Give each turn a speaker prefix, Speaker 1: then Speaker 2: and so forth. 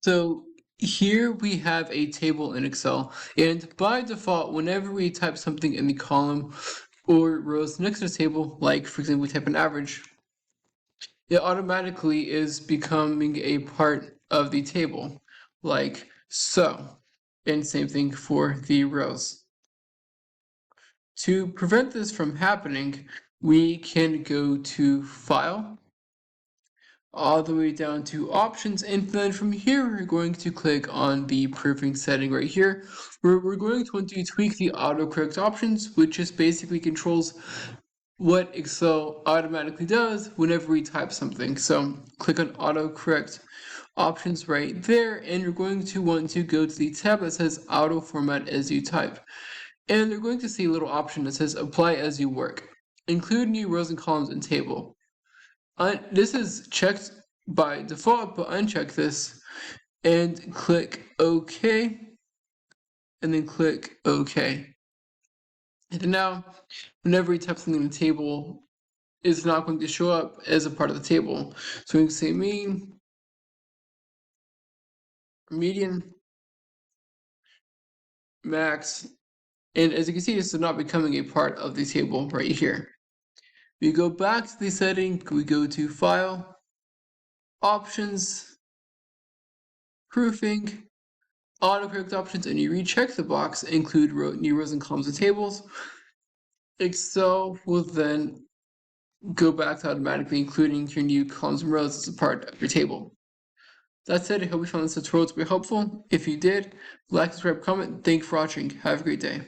Speaker 1: So here we have a table in Excel, and by default, whenever we type something in the column or rows next to the table, like for example, we type an average, it automatically is becoming a part of the table, like so. And same thing for the rows. To prevent this from happening, we can go to File, all the way down to options, and then from here we're going to click on the proofing setting right here, where we're going to want to tweak the autocorrect options, which just basically controls what Excel automatically does whenever we type something. So click on autocorrect options right there, and you're going to want to go to the tab that says auto format as you type, and you're going to see a little option that says apply as you work, include new rows and columns in table. This is checked by default, but uncheck this and click OK, and then click OK. And now, whenever we type something in the table, it's not going to show up as a part of the table. So we can say mean, median, max, and as you can see, this is not becoming a part of the table right here. We go back to the setting, we go to File, Options, Proofing, autocorrect options, and you recheck the box, include new rows and columns and tables. Excel will then go back to automatically including your new columns and rows as a part of your table. That's it. I hope you found this tutorial to be helpful. If you did, like, subscribe, comment. Thank you for watching. Have a great day.